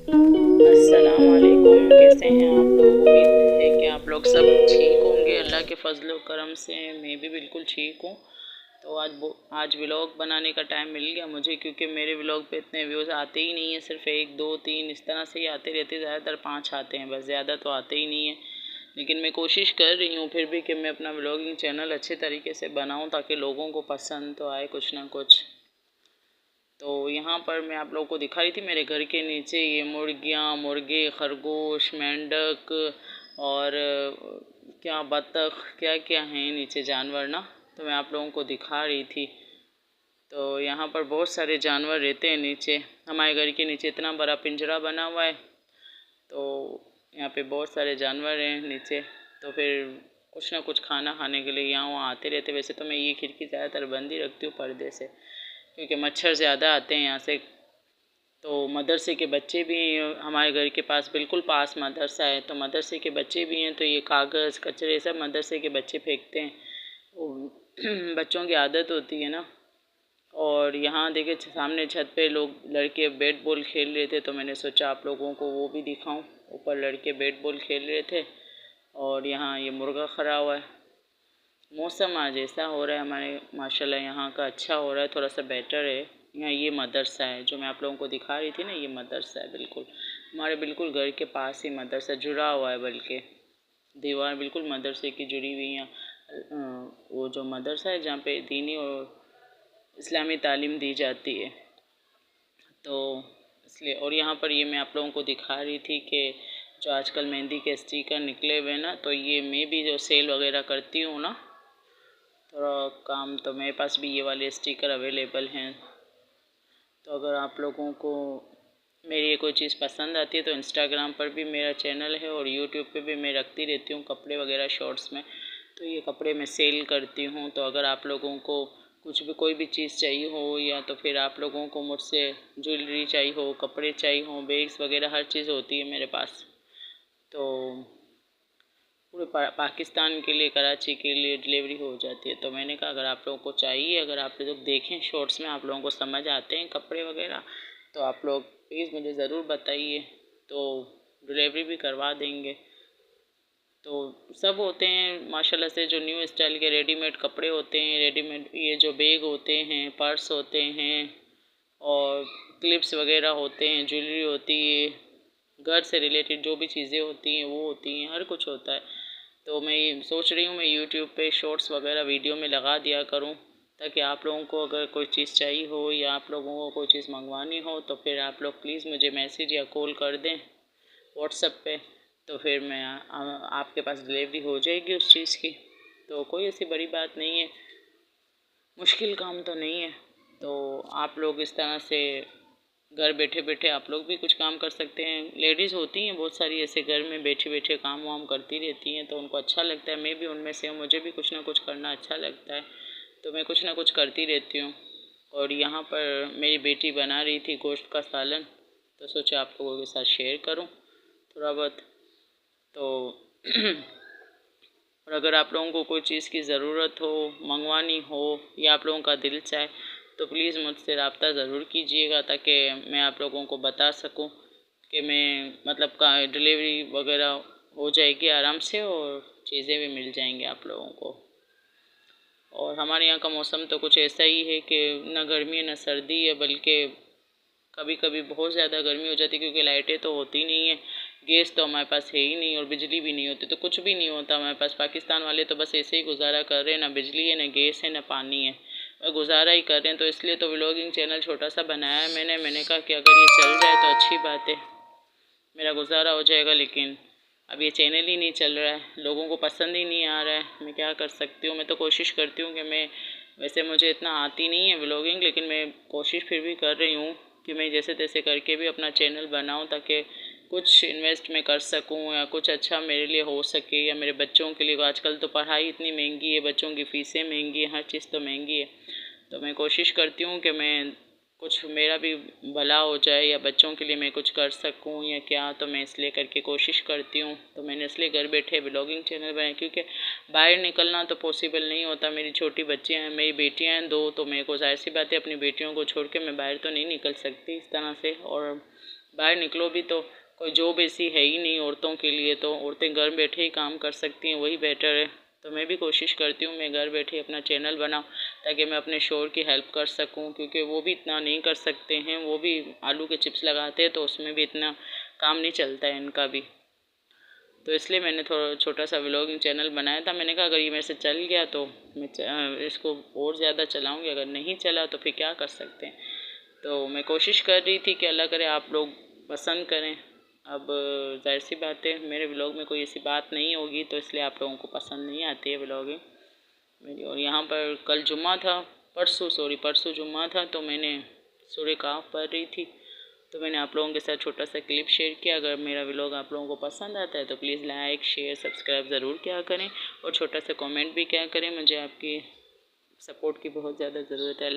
अस्सलाम वालेकुम। कैसे हैं आप लोग? उम्मीद है कि आप लोग सब ठीक होंगे। अल्लाह के फजल व करम से मैं भी बिल्कुल ठीक हूँ। तो आज व्लॉग बनाने का टाइम मिल गया मुझे, क्योंकि मेरे व्लॉग पे इतने व्यूज़ आते ही नहीं हैं। सिर्फ एक दो तीन इस तरह से ही आते रहते हैं, ज़्यादातर 5 आते हैं बस, ज़्यादा तो आते ही नहीं हैं। लेकिन मैं कोशिश कर रही हूँ फिर भी कि मैं अपना व्लॉगिंग चैनल अच्छे तरीके से बनाऊँ, ताकि लोगों को पसंद तो आए कुछ ना कुछ। तो यहाँ पर मैं आप लोगों को दिखा रही थी, मेरे घर के नीचे ये मुर्गियाँ, मुर्गे, खरगोश, मेंढक और क्या बतख, क्या क्या हैं नीचे जानवर ना। तो मैं आप लोगों को दिखा रही थी। तो यहाँ पर बहुत सारे जानवर रहते हैं नीचे। हमारे घर के नीचे इतना बड़ा पिंजरा बना हुआ है, तो यहाँ पे बहुत सारे जानवर हैं नीचे। तो फिर कुछ ना कुछ खाना खाने के लिए यहाँ वहाँ आते रहते। वैसे तो मैं ये खिड़की ज़्यादातर बंद ही रखती हूँ पर्दे से, क्योंकि मच्छर ज़्यादा आते हैं यहाँ से। तो मदरसे के बच्चे भी हैं हमारे घर के पास, बिल्कुल पास मदरसा है, तो मदरसे के बच्चे भी हैं। तो ये कागज़ कचरे सब मदरसे के बच्चे फेंकते हैं। वो बच्चों की आदत होती है ना। और यहाँ देखिए सामने छत पे लोग लड़के बैट बॉल खेल रहे थे, तो मैंने सोचा आप लोगों को वो भी दिखाऊं। ऊपर लड़के बैट बॉल खेल रहे थे और यहाँ ये मुर्गा खड़ा हुआ है। मौसम आज ऐसा हो रहा है हमारे, माशाल्लाह यहाँ का अच्छा हो रहा है, थोड़ा सा बेटर है। यहाँ ये मदरसा है जो मैं आप लोगों को दिखा रही थी ना, ये मदरसा है बिल्कुल हमारे बिल्कुल घर के पास ही मदरसा जुड़ा हुआ है, बल्कि दीवार बिल्कुल मदरसे की जुड़ी हुई है। वो जो मदरसा है जहाँ पे दीनी और इस्लामी तालीम दी जाती है, तो इसलिए। और यहाँ पर ये मैं आप लोगों को दिखा रही थी कि जो आजकल मेहंदी के स्टिकर निकले हुए ना, तो ये मैं भी जो सेल वगैरह करती हूँ ना थोड़ा काम, तो मेरे पास भी ये वाले स्टिकर अवेलेबल हैं। तो अगर आप लोगों को मेरी ये कोई चीज़ पसंद आती है तो इंस्टाग्राम पर भी मेरा चैनल है और यूट्यूब पे भी मैं रखती रहती हूँ कपड़े वगैरह शॉर्ट्स में। तो ये कपड़े मैं सेल करती हूँ। तो अगर आप लोगों को कुछ भी कोई भी चीज़ चाहिए हो, या तो फिर आप लोगों को मुझसे ज्वेलरी चाहिए हो, कपड़े चाहिए हो, बैग्स वगैरह हर चीज़ होती है मेरे पास। तो पूरे पाकिस्तान के लिए, कराची के लिए डिलीवरी हो जाती है। तो मैंने कहा अगर आप लोगों को चाहिए, अगर आप लोग देखें शॉर्ट्स में आप लोगों को समझ आते हैं कपड़े वगैरह, तो आप लोग प्लीज़ मुझे ज़रूर बताइए, तो डिलीवरी भी करवा देंगे। तो सब होते हैं माशाल्लाह से, जो न्यू स्टाइल के रेडीमेड कपड़े होते हैं, रेडीमेड ये जो बैग होते हैं, पर्स होते हैं और क्लिप्स वगैरह होते हैं, ज्वेलरी होती है, घर से रिलेटेड जो भी चीज़ें होती हैं वो होती हैं, हर कुछ होता है। तो मैं ये सोच रही हूँ मैं यूट्यूब पे शॉर्ट्स वगैरह वीडियो में लगा दिया करूँ, ताकि आप लोगों को अगर कोई चीज़ चाहिए हो या आप लोगों को कोई चीज़ मंगवानी हो, तो फिर आप लोग प्लीज़ मुझे मैसेज या कॉल कर दें व्हाट्सएप पे। तो फिर मैं आपके पास डिलीवरी हो जाएगी उस चीज़ की। तो कोई ऐसी बड़ी बात नहीं है, मुश्किल काम तो नहीं है। तो आप लोग इस तरह से घर बैठे बैठे आप लोग भी कुछ काम कर सकते हैं। लेडीज़ होती हैं बहुत सारी ऐसे घर में बैठे बैठे काम वाम करती रहती हैं, तो उनको अच्छा लगता है। मैं भी उनमें से हूँ, मुझे भी कुछ ना कुछ करना अच्छा लगता है, तो मैं कुछ ना कुछ करती रहती हूँ। और यहाँ पर मेरी बेटी बना रही थी गोश्त का सालन, तो सोचा आप लोगों के साथ शेयर करूँ थोड़ा बहुत। तो और अगर आप लोगों को कोई चीज़ की ज़रूरत हो, मंगवानी हो, या आप लोगों का दिल चाहे, तो प्लीज़ मुझसे रब्ता ज़रूर कीजिएगा, ताकि मैं आप लोगों को बता सकूं कि मैं मतलब का डिलीवरी वगैरह हो जाएगी आराम से और चीज़ें भी मिल जाएंगी आप लोगों को। और हमारे यहाँ का मौसम तो कुछ ऐसा ही है कि न गर्मी है न सर्दी है, बल्कि कभी कभी बहुत ज़्यादा गर्मी हो जाती है, क्योंकि लाइटें तो होती नहीं है, गैस तो हमारे पास है ही नहीं और बिजली भी नहीं होती, तो कुछ भी नहीं होता हमारे पास। पाकिस्तान वाले तो बस ऐसे ही गुजारा कर रहे हैं, ना बिजली है, ना गैस है, ना पानी है, गुजारा ही कर रहे हैं। तो इसलिए तो व्लॉगिंग चैनल छोटा सा बनाया है मैंने कहा कि अगर ये चल जाए तो अच्छी बात है, मेरा गुजारा हो जाएगा। लेकिन अब ये चैनल ही नहीं चल रहा है, लोगों को पसंद ही नहीं आ रहा है, मैं क्या कर सकती हूँ। मैं तो कोशिश करती हूँ कि मैं, वैसे मुझे इतना आती नहीं है व्लॉगिंग, लेकिन मैं कोशिश फिर भी कर रही हूँ कि मैं जैसे तैसे करके भी अपना चैनल बनाऊँ, ताकि कुछ इन्वेस्ट मैं कर सकूँ या कुछ अच्छा मेरे लिए हो सके, या मेरे बच्चों के लिए। आजकल तो पढ़ाई इतनी महंगी है, बच्चों की फ़ीसें महंगी है, हर चीज़ तो महंगी है। तो मैं कोशिश करती हूँ कि मैं कुछ मेरा भी भला हो जाए, या बच्चों के लिए मैं कुछ कर सकूं या क्या, तो मैं इसलिए करके कोशिश करती हूं। तो मैंने इसलिए घर बैठे ब्लॉगिंग चैनल बनाया, क्योंकि बाहर निकलना तो पॉसिबल नहीं होता। मेरी छोटी बच्चियां हैं, मेरी बेटियां हैं दो, तो मेरे को जाहिर सी बात है अपनी बेटियों को छोड़ के मैं बाहर तो नहीं निकल सकती इस तरह से। और बाहर निकलो भी तो कोई जॉब ऐसी है ही नहीं औरतों के लिए, तो औरतें घर बैठे ही काम कर सकती हैं, वही बेटर है। तो मैं भी कोशिश करती हूँ मैं घर बैठे अपना चैनल बनाऊँ ताकि मैं अपने शोहर की हेल्प कर सकूँ, क्योंकि वो भी इतना नहीं कर सकते हैं। वो भी आलू के चिप्स लगाते हैं तो उसमें भी इतना काम नहीं चलता है इनका भी। तो इसलिए मैंने थोड़ा छोटा सा व्लॉगिंग चैनल बनाया था। मैंने कहा अगर ये मेरे से चल गया तो मैं इसको और ज़्यादा चलाऊँगी, अगर नहीं चला तो फिर क्या कर सकते हैं। तो मैं कोशिश कर रही थी कि अल्लाह करे आप लोग पसंद करें। अब ज़ाहिर सी बात है मेरे व्लॉग में कोई ऐसी बात नहीं होगी तो इसलिए आप लोगों को पसंद नहीं आती है व्लॉगिंग मेरी। और यहाँ पर कल जुम्मा था, परसों जुम्मा था, तो मैंने सूरह काफ पढ़ रही थी, तो मैंने आप लोगों के साथ छोटा सा क्लिप शेयर किया। अगर मेरा व्लॉग आप लोगों को पसंद आता है तो प्लीज़ लाइक शेयर सब्सक्राइब ज़रूर किया करें और छोटा सा कमेंट भी किया करें। मुझे आपकी सपोर्ट की बहुत ज़्यादा ज़रूरत है।